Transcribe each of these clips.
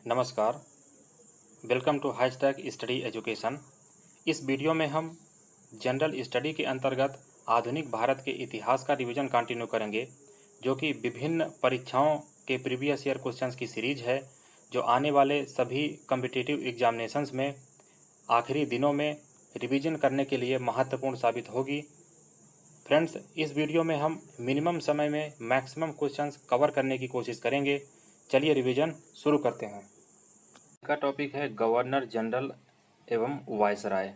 नमस्कार। Welcome to hashtag study education. इस video में हम जनरल स्टडी के अंतर्गत आधुनिक भारत के इतिहास का रिवीजन कंटिन्यू करेंगे, जो कि विभिन्न परीक्षाओं के प्रीवियस ईयर क्वेश्चंस की सीरीज है, जो आने वाले सभी कॉम्पिटिटिव एग्जामिनेशंस में आखिरी दिनों में रिवीजन करने के लिए महत्वपूर्ण साबित होगी। फ्रेंड्स, इस वीडियो में हम मिनिमम समय में मैक्सिमम क्वेश्चंस कवर करने की कोशिश करेंगे। चलिए रिवीजन शुरू करते हैं। का टॉपिक है गवर्नर जनरल एवं वायसराय।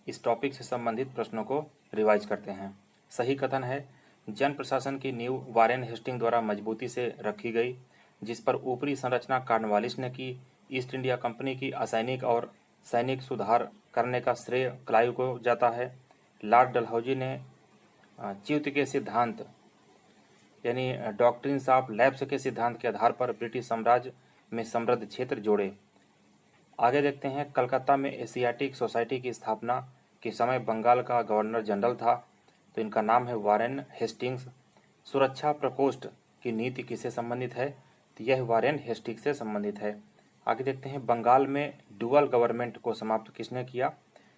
इस टॉपिक से संबंधित प्रश्नों को रिवाइज करते हैं। सही कथन है, जन प्रशासन की नींव वारेन हेस्टिंग द्वारा मजबूती से रखी गई, जिस पर ऊपरी संरचना कॉर्नवालिस ने की। ईस्ट इंडिया कंपनी की असैनिक और सैनिक सुधार करने का श्रेय क्लाइव को जाता है। लॉर्ड डलहौजी ने च्युत के सिद्धांत यानी डॉक्ट्रिन्स ऑफ लैप्स के सिद्धांत के आधार पर ब्रिटिश साम्राज्य में समृद्ध क्षेत्र जोड़े। आगे देखते हैं, कलकत्ता में एशियाटिक सोसाइटी की स्थापना के समय बंगाल का गवर्नर जनरल था, तो इनका नाम है वारेन हेस्टिंग्स। सुरक्षा प्रकोष्ठ की नीति किससे संबंधित है, तो यह वारेन हेस्टिंग्स से संबंधित है। आगे देखते हैं, बंगाल में डुअल गवर्नमेंट को समाप्त किसने किया,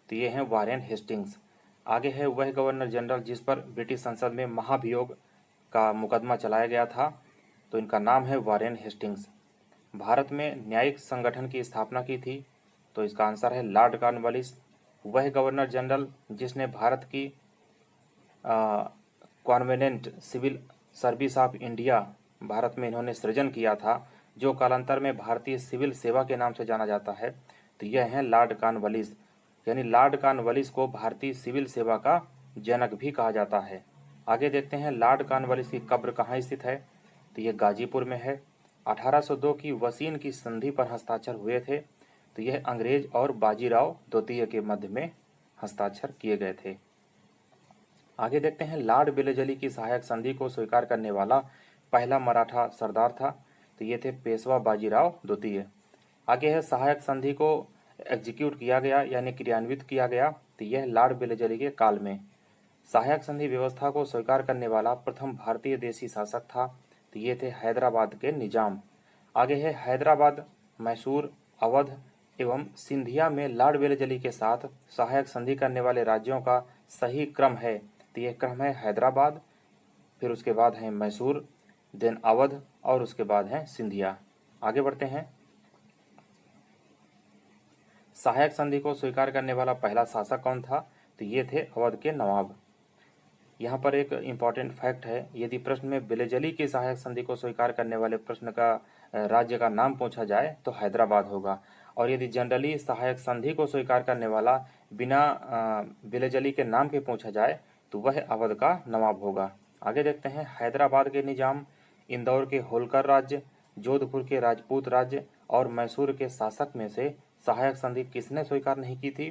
तो ये हैं वारेन हेस्टिंग्स। आगे है, वह गवर्नर जनरल जिस पर ब्रिटिश संसद में महाभियोग का मुकदमा चलाया गया था, तो इनका नाम है वारेन हेस्टिंग्स। भारत में न्यायिक संगठन की स्थापना की थी, तो इसका आंसर है लॉर्ड कॉर्नवालिस। वह गवर्नर जनरल जिसने भारत की covenant civil service of India Bharat में इन्होंने सृजन किया था, जो कालांतर में भारतीय सिविल सेवा के नाम से जाना जाता है, तो यह है लॉर्ड कॉर्नवालिस। यानी लॉर्ड कॉर्नवालिस को भारतीय सिविल सेवा का जनक भी कहा जाता है। आगे देखते हैं, लॉर्ड कॉर्नवालिस की कब्र कहाँ स्थित है, तो यह गाजीपुर में है। 1802 की वसीन की संधि पर हस्ताक्षर हुए थे, तो यह अंग्रेज और बाजीराव द्वितीय के मध्य में हस्ताक्षर किए गए थे। आगे देखते हैं, लॉर्ड बेलेजली की सहायक संधि को स्वीकार करने वाला पहला मराठा सरदार था, तो ये थे पेशवा बाजीराव द्वितीय। आगे है, सहायक संधि को एग्जीक्यूट किया गया यानी क्रियान्वित किया गया, तो यह लॉर्ड बेलेजली के काल में। सहायक संधि व्यवस्था को स्वीकार करने वाला प्रथम भारतीय देशी शासक था, तो ये थे हैदराबाद के निजाम। आगे है, हैदराबाद, मैसूर, अवध एवं सिंधिया में लॉर्ड बेलेजली के साथ सहायक संधि करने वाले राज्यों का सही क्रम है, तो यह क्रम है हैदराबाद, फिर उसके बाद है मैसूर, देन अवध और उसके बाद है सिंधिया। आगे बढ़ते हैं, सहायक संधि को स्वीकार करने वाला पहला शासक कौन था, तो ये थे अवध के नवाब। यहाँ पर एक इम्पॉर्टेंट फैक्ट है, यदि प्रश्न में बेलेजली की सहायक संधि को स्वीकार करने वाले प्रश्न का राज्य का नाम पूछा जाए तो हैदराबाद होगा, और यदि जनरली सहायक संधि को स्वीकार करने वाला बिना बेलेजली के नाम के पूछा जाए तो वह अवध का नवाब होगा। आगे देखते हैं, हैदराबाद के निजाम, इंदौर के होलकर राज्य, जोधपुर के राजपूत राज्य और मैसूर के शासक में से सहायक संधि किसने स्वीकार नहीं की थी,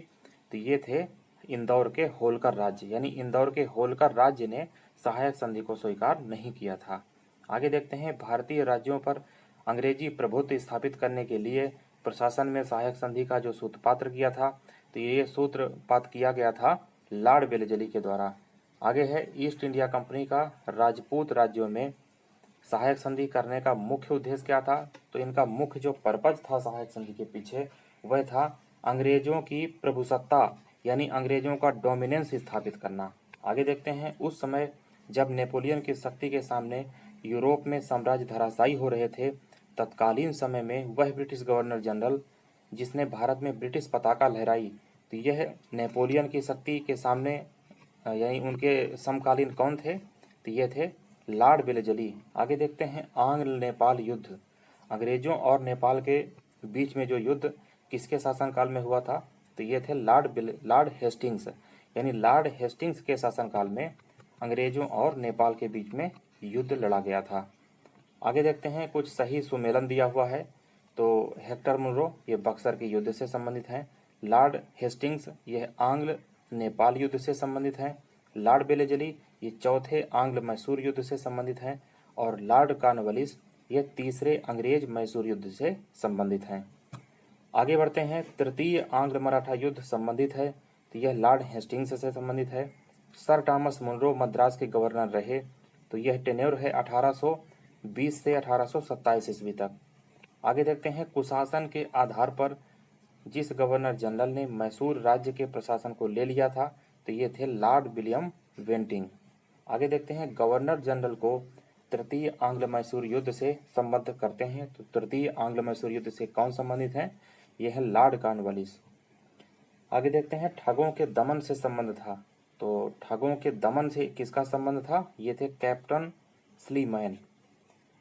तो ये थे इंदौर के होलकर राज्य, यानी इंदौर के होलकर राज्य ने सहायक संधि को स्वीकार नहीं किया था। आगे देखते हैं, भारतीय राज्यों पर अंग्रेजी प्रभुत्व स्थापित करने के लिए प्रशासन में सहायक संधि का जो सूत्रपात किया था, तो ये सूत्रपात किया गया था लॉर्ड बेलेजली के द्वारा। आगे है, ईस्ट इंडिया कंपनी का राजपूत राज्यों में सहायक संधि करने का मुख्य उद्देश्य क्या था, तो इनका मुख्य जो पर्पज था सहायक संधि के पीछे वह था अंग्रेजों की प्रभुसत्ता यानी अंग्रेजों का डोमिनेंस स्थापित करना। आगे देखते हैं, उस समय जब नेपोलियन की शक्ति के सामने यूरोप में साम्राज्य धराशायी हो रहे थे, तत्कालीन समय में वह ब्रिटिश गवर्नर जनरल जिसने भारत में ब्रिटिश पताका लहराई, तो यह नेपोलियन की शक्ति के सामने यानी उनके समकालीन कौन थे, तो ये थे लॉर्ड बेलेजली। आगे देखते हैं, आंग्ल नेपाल युद्ध, अंग्रेजों और नेपाल के बीच में जो युद्ध किसके शासनकाल में हुआ था, तो ये थे लॉर्ड हेस्टिंग्स, यानी लॉर्ड हेस्टिंग्स के शासनकाल में अंग्रेजों और नेपाल के बीच में युद्ध लड़ा गया था। आगे देखते हैं, कुछ सही सुमेलन दिया हुआ है, तो हेक्टर मुनरो ये बक्सर के युद्ध से संबंधित हैं, लॉर्ड हेस्टिंग्स यह आंग्ल नेपाल युद्ध से संबंधित हैं, लॉर्ड बेलेजली ये चौथे आंग्ल मैसूर युद्ध से संबंधित हैं, और लॉर्ड कॉर्नवालिस ये तीसरे अंग्रेज मैसूर युद्ध से संबंधित हैं। आगे बढ़ते हैं, तृतीय आंग्ल मराठा युद्ध संबंधित है, तो यह लॉर्ड हेस्टिंग्स से संबंधित है। सर थॉमस मुनरो मद्रास के गवर्नर रहे, तो यह टेन्योर है 1820 से 1827 ईस्वी तक। आगे देखते हैं कुशासन के आधार पर जिस गवर्नर जनरल ने मैसूर राज्य के प्रशासन को ले लिया था, तो ये थे लॉर्ड विलियम बेंटिंक। आगे देखते हैं गवर्नर जनरल को तृतीय आंग्ल मैसूर युद्ध से संबद्ध करते हैं, तो तृतीय आंग्ल मैसूर युद्ध से कौन संबंधित है? यह है लॉर्ड कॉर्नवालिस। आगे देखते हैं ठगों के दमन से संबंध था, तो ठगों के दमन से किसका संबंध था? ये थे कैप्टन स्लीमैन।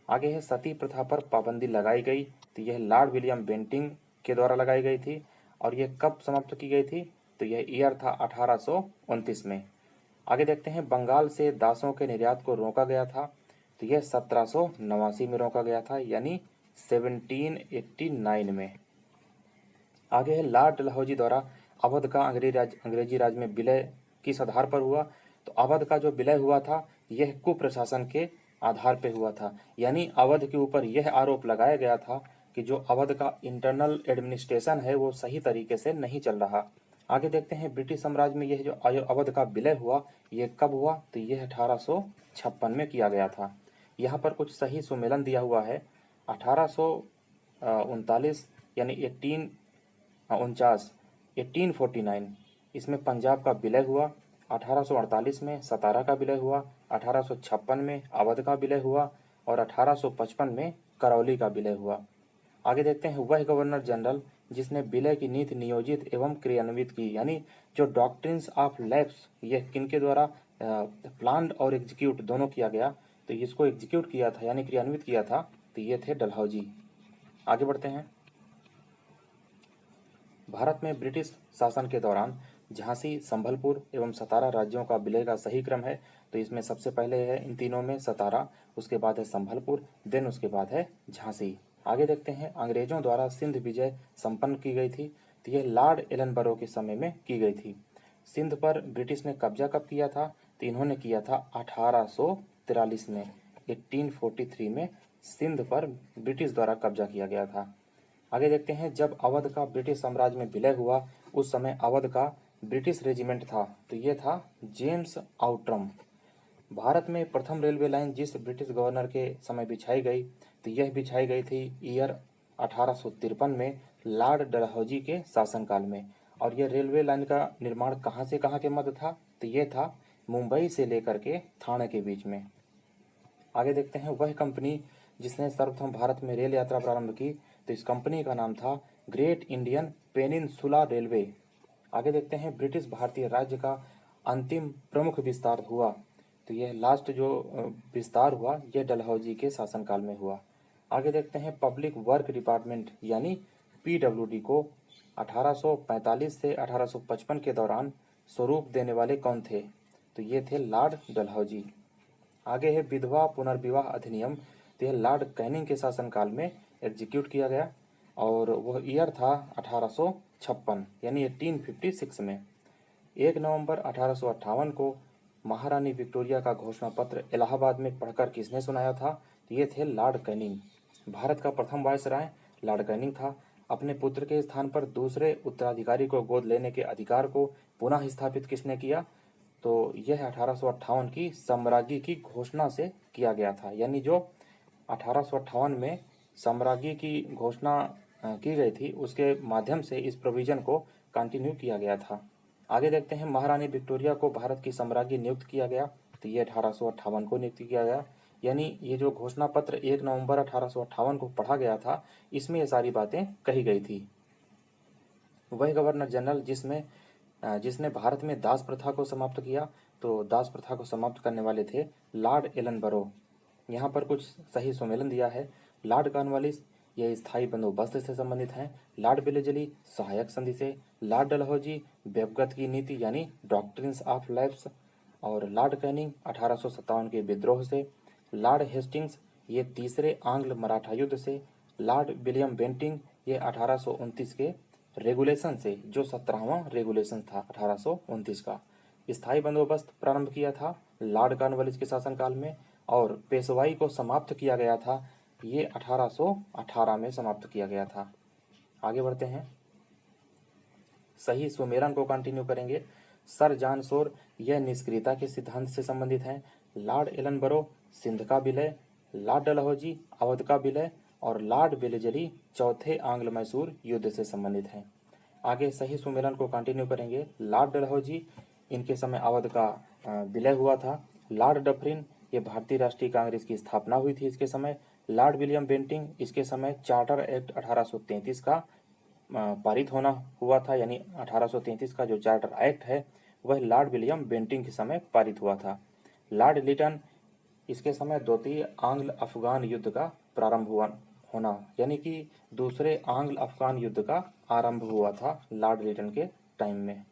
आगे है सती प्रथा पर पाबंदी लगाई गई, तो यह लॉर्ड विलियम बेंटिंक के द्वारा लगाई गई थी। और यह कब समाप्त की गई थी? तो यह ईयर था 1829 में। आगे देखते हैं बंगाल से दासों के निर्यात को रोका गया था, तो यह 1789 में रोका गया था, यानी 1789 में। आगे है लॉर्ड डलहौजी द्वारा अवध का अंग्रेजी राज में विलय किस आधार पर हुआ? तो अवध का जो विलय हुआ था यह कुप्रशासन के आधार पर हुआ था, यानी अवध के ऊपर यह आरोप लगाया गया था कि जो अवध का इंटरनल एडमिनिस्ट्रेशन है वो सही तरीके से नहीं चल रहा। आगे देखते हैं ब्रिटिश साम्राज्य में यह जो अवध का विलय हुआ यह कब हुआ? तो यह 1856 में किया गया था। यहाँ पर कुछ सही सुमेलन दिया हुआ है। 1839 यानी 1849 इसमें पंजाब का विलय हुआ। 1848 में सतारा का विलय हुआ। 1856 में अवध का विलय हुआ और 1855 में करौली का विलय हुआ। आगे देखते हैं वह गवर्नर जनरल जिसने विलय की नीति नियोजित एवं क्रियान्वित की, यानी जो डॉक्ट्रिन्स ऑफ लैप्स यह किनके द्वारा प्लान्ड और एग्जीक्यूट दोनों किया गया, तो इसको एग्जीक्यूट किया था यानी क्रियान्वित किया था, तो ये थे डलहौजी। आगे बढ़ते हैं। भारत में ब्रिटिश शासन के दौरान झांसी, संभलपुर एवं सतारा राज्यों का विलय का सही क्रम है, तो इसमें सबसे पहले है इन तीनों में सतारा, उसके बाद है संभलपुर, देन उसके बाद है झांसी। आगे देखते हैं अंग्रेजों द्वारा सिंध विजय संपन्न की गई थी, तो यह लॉर्ड एलनबरो के समय में की गई थी। सिंध पर ब्रिटिश ने कब्जा कब किया था? तो इन्होंने किया था 1843 में। 1843 में सिंध पर ब्रिटिश द्वारा कब्जा किया गया था। आगे देखते हैं जब अवध का ब्रिटिश साम्राज्य में विलय हुआ उस समय अवध का ब्रिटिश रेजिमेंट था, तो ये था जेम्स आउट्रम। भारत में प्रथम रेलवे लाइन जिस ब्रिटिश गवर्नर के समय बिछाई गई, तो यह बिछाई गई थी ईयर 1853 में लॉर्ड डलहौजी के शासनकाल में। और यह रेलवे लाइन का निर्माण कहाँ से कहाँ के मध्य था? तो यह था मुंबई से लेकर के थाने के बीच में। आगे देखते हैं वह कंपनी जिसने सर्वप्रथम भारत में रेल यात्रा प्रारंभ की, तो इस कंपनी का नाम था ग्रेट इंडियन पेनिनसुला रेलवे। आगे देखते हैं ब्रिटिश भारतीय राज्य का अंतिम प्रमुख विस्तार हुआ, तो यह लास्ट जो विस्तार हुआ यह डलहौजी के शासनकाल में हुआ। आगे देखते हैं पब्लिक वर्क डिपार्टमेंट यानी पीडब्ल्यूडी को 1845 से 1855 के दौरान स्वरूप देने वाले कौन थे? तो ये थे लॉर्ड डलहौजी। आगे है विधवा पुनर्विवाह अधिनियम, तो यह लॉर्ड कैनिंग के शासनकाल में एग्जीक्यूट किया गया और वह ईयर था 1856 यानी 1856 में। 1 नवंबर 1858 को महारानी विक्टोरिया का घोषणा पत्र इलाहाबाद में पढ़कर किसने सुनाया था? तो ये थे लॉर्ड कैनिंग। भारत का प्रथम वायसराय लॉर्ड कैनिंग था। अपने पुत्र के स्थान पर दूसरे उत्तराधिकारी को गोद लेने के अधिकार को पुनः स्थापित किसने किया? तो यह 1858 की साम्राज्ञी की घोषणा से किया गया था, यानी जो 1858 में साम्राज्ञी की घोषणा की गई थी उसके माध्यम से इस प्रोविजन को कंटिन्यू किया गया था। आगे देखते हैं महारानी विक्टोरिया को भारत की साम्राज्ञी नियुक्त किया गया, तो ये 1858 को नियुक्त किया गया, यानी ये जो घोषणा पत्र 1 नवंबर 1858 को पढ़ा गया था इसमें ये सारी बातें कही गई थी। वह गवर्नर जनरल जिसने भारत में दास प्रथा को समाप्त किया, तो दास प्रथा को समाप्त करने वाले थे लॉर्ड एलनबरो। यहाँ पर कुछ सही सुमेलन दिया है। लॉर्ड कॉर्नवालिस यह स्थायी बंदोबस्त से संबंधित हैं। लॉर्ड वेलेजली सहायक संधि से। लॉर्ड डलहौजी व्यवगत की नीति यानी डॉक्ट्रिन्स ऑफ लैप्स। और लॉर्ड कैनिंग 1857 के विद्रोह से। लॉर्ड हेस्टिंग्स ये तीसरे आंग्ल मराठा युद्ध से। लॉर्ड विलियम बेंटिंक ये 1829 के रेगुलेशन से, जो 17वां रेगुलेशन था 1829 का। स्थायी बंदोबस्त प्रारंभ किया था लॉर्ड कॉर्नवालिस के शासनकाल में और पेशवाई को समाप्त किया गया था, ये 1818 में समाप्त किया गया था। आगे बढ़ते हैं, सही सुमेरन को कंटिन्यू करेंगे। सर जॉन शोर यह निष्क्रियता के सिद्धांत से संबंधित हैं। लॉर्ड एलनबरो सिंध का विलय। लॉर्ड डलहौजी अवध का विलय और लॉर्ड वेलेजली चौथे आंग्ल मैसूर युद्ध से संबंधित हैं। आगे सही सुमेलन को कंटिन्यू करेंगे। लॉर्ड डलहौजी, इनके समय अवध का विलय हुआ था। लॉर्ड डफरिन, ये भारतीय राष्ट्रीय कांग्रेस की स्थापना हुई थी इसके समय। लॉर्ड विलियम बेंटिंग, इसके समय चार्टर एक्ट 1833 का पारित होना हुआ था, यानी 1833 का जो चार्टर एक्ट है वह लॉर्ड विलियम बेंटिंग के समय पारित हुआ था। लॉर्ड लिटन, इसके समय द्वितीय आंग्ल अफगान युद्ध का प्रारंभ होना, यानी कि दूसरे आंग्ल अफगान युद्ध का आरंभ हुआ था लॉर्ड लिटन के टाइम में।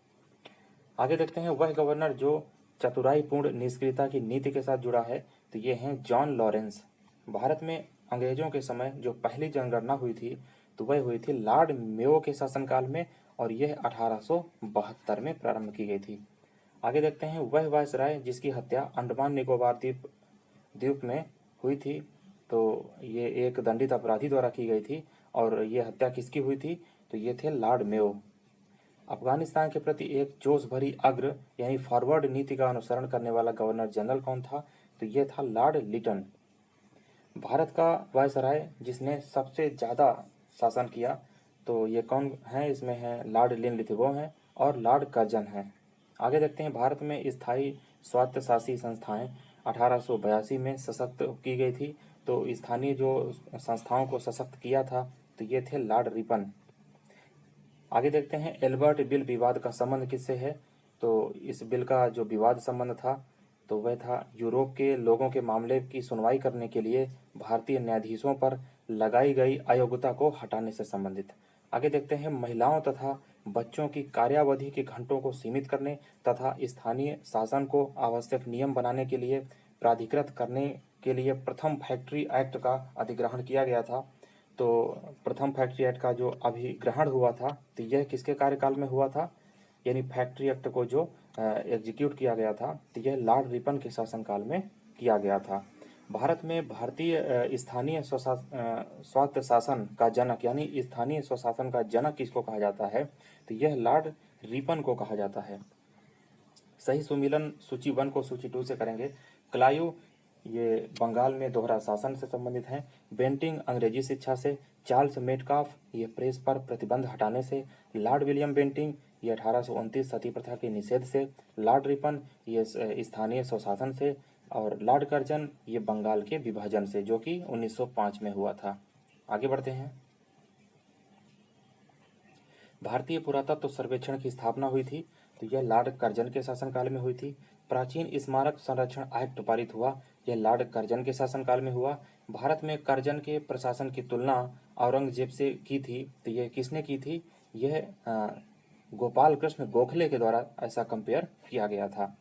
आगे देखते हैं वह गवर्नर जो चतुराईपूर्ण निष्क्रियता की नीति के साथ जुड़ा है, तो ये हैं जॉन लॉरेंस। भारत में अंग्रेजों के समय जो पहली जनगणना हुई थी तो वह हुई थी लॉर्ड मेयो के शासनकाल में, और यह 1872 में प्रारंभ की गई थी। आगे देखते हैं वह वायसराय जिसकी हत्या अंडमान निकोबार द्वीप में हुई थी, तो ये एक दंडित अपराधी द्वारा की गई थी, और ये हत्या किसकी हुई थी, तो ये थे लॉर्ड मेयो। अफगानिस्तान के प्रति एक जोश भरी अग्र यानी फॉरवर्ड नीति का अनुसरण करने वाला गवर्नर जनरल कौन था, तो ये था लॉर्ड लिटन। भारत का वायसराय जिसने सबसे ज़्यादा शासन किया, तो ये कौन है, इसमें है लॉर्ड लिनलिथगो हैं और लॉर्ड कर्जन हैं। आगे देखते हैं भारत में स्थायी स्वायत्तशासी संस्थाएं 1882 में सशक्त की गई थी, तो स्थानीय जो संस्थाओं को सशक्त किया था तो ये थे लॉर्ड रिपन। आगे देखते हैं एल्बर्ट बिल विवाद का संबंध किससे है, तो इस बिल का जो विवाद संबंध था तो वह था यूरोप के लोगों के मामले की सुनवाई करने के लिए भारतीय न्यायाधीशों पर लगाई गई अयोग्यता को हटाने से संबंधित। आगे देखते हैं महिलाओं तथा बच्चों की कार्यावधि के घंटों को सीमित करने तथा स्थानीय शासन को आवश्यक नियम बनाने के लिए प्राधिकृत करने के लिए प्रथम फैक्ट्री एक्ट का अधिग्रहण किया गया था। तो प्रथम फैक्ट्री एक्ट का जो अभिग्रहण हुआ था तो यह किसके कार्यकाल में हुआ था, यानी फैक्ट्री एक्ट को जो एग्जीक्यूट किया गया था तो यह लॉर्ड रिपन के शासनकाल में किया गया था। भारत में भारतीय स्थानीय स्वायत्त शासन का जनक यानी स्थानीय स्वशासन का जनक किसको कहा जाता है, तो यह लॉर्ड रिपन को कहा जाता है। सही सुमिलन सूची 1 को सूची 2 से करेंगे। क्लायू, ये बंगाल में दोहरा शासन से संबंधित हैं। बेंटिंग अंग्रेजी शिक्षा से। चार्ल्स मेटकाफ, ये प्रेस पर प्रतिबंध हटाने से। लॉर्ड विलियम बेंटिंग, ये 1829 सती प्रथा के निषेध से। लॉर्ड रिपन, ये स्थानीय स्वशासन से। और लॉर्ड कर्जन, ये बंगाल के विभाजन से, जो कि 1905 में हुआ था। आगे बढ़ते हैं। भारतीय पुरातत्व सर्वेक्षण की स्थापना हुई थी, तो यह लॉर्ड कर्जन के शासनकाल में हुई थी। प्राचीन स्मारक संरक्षण एक्ट पारित हुआ, यह लॉर्ड कर्जन के शासनकाल में हुआ। भारत में कर्जन के प्रशासन की तुलना औरंगजेब से की थी, तो यह किसने की थी, यह गोपाल कृष्ण गोखले के द्वारा ऐसा कंपेयर किया गया था।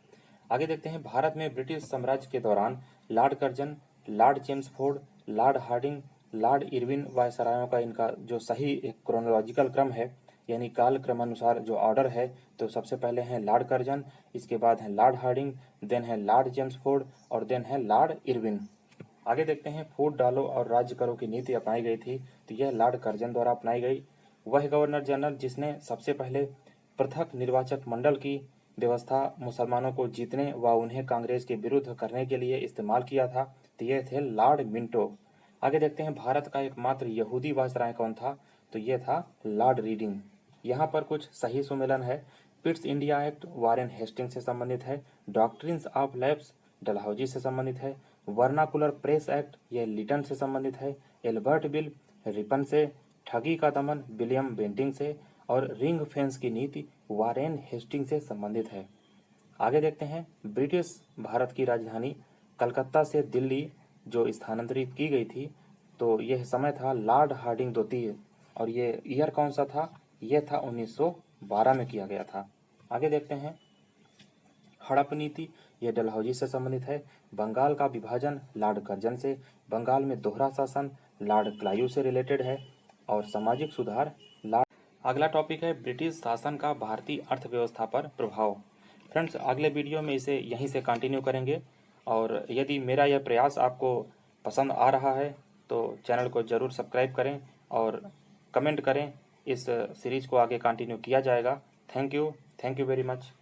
आगे देखते हैं भारत में ब्रिटिश साम्राज्य के दौरान Lord Curzon, Lord Chelmsford, Lord Hardinge, Lord Irwin वायसरायों का इनका जो सही एक क्रोनोलॉजिकल क्रम है, यानी काल क्रमानुसार जो ऑर्डर है, तो सबसे पहले हैं लॉर्ड कर्जन, इसके बाद है लॉर्ड हार्डिंग, देन है लॉर्ड चेम्सफोर्ड और देन है लॉर्ड इरविन। आगे देखते हैं फूट डालो और राज्य करो की नीति अपनाई गई थी, तो यह लॉर्ड कर्जन द्वारा अपनाई गई। वह गवर्नर जनरल जिसने सबसे पहले पृथक निर्वाचक मंडल की व्यवस्था मुसलमानों को जीतने व उन्हें कांग्रेस के विरुद्ध करने के लिए इस्तेमाल किया था, तो ये थे लॉर्ड मिंटो। आगे देखते हैं भारत का एकमात्र यहूदी वायसराय कौन था, तो ये था लॉर्ड रीडिंग। यहाँ पर कुछ सही सुमेलन है। Pitt's India act Warren Hastings से संबंधित है। डॉक्ट्रिन्स ऑफ लैप्स डलहौजी से संबंधित है। वर्नाकुलर प्रेस एक्ट यह लिटन से संबंधित है। एल्बर्ट बिल रिपन से। ठगी का दमन विलियम बेंटिंग से। और रिंग फेंस की नीति वारेन हेस्टिंग से संबंधित है। आगे देखते हैं ब्रिटिश भारत की राजधानी कलकत्ता से दिल्ली जो स्थानांतरित की गई थी, तो यह समय था लॉर्ड हार्डिंग द्वितीय, और ये ईयर कौन सा था, यह था 1912 में किया गया था। आगे देखते हैं हड़प नीति, यह डलहौजी से संबंधित है। बंगाल का विभाजन लॉर्ड कर्जन से। बंगाल में दोहरा शासन लॉर्ड क्लायू से रिलेटेड है। और सामाजिक सुधार लॉर्ड। अगला टॉपिक है ब्रिटिश शासन का भारतीय अर्थव्यवस्था पर प्रभाव। फ्रेंड्स, अगले वीडियो में इसे यहीं से कंटिन्यू करेंगे, और यदि मेरा यह प्रयास आपको पसंद आ रहा है तो चैनल को ज़रूर सब्सक्राइब करें और कमेंट करें। इस सीरीज को आगे कंटिन्यू किया जाएगा। Thank you very much.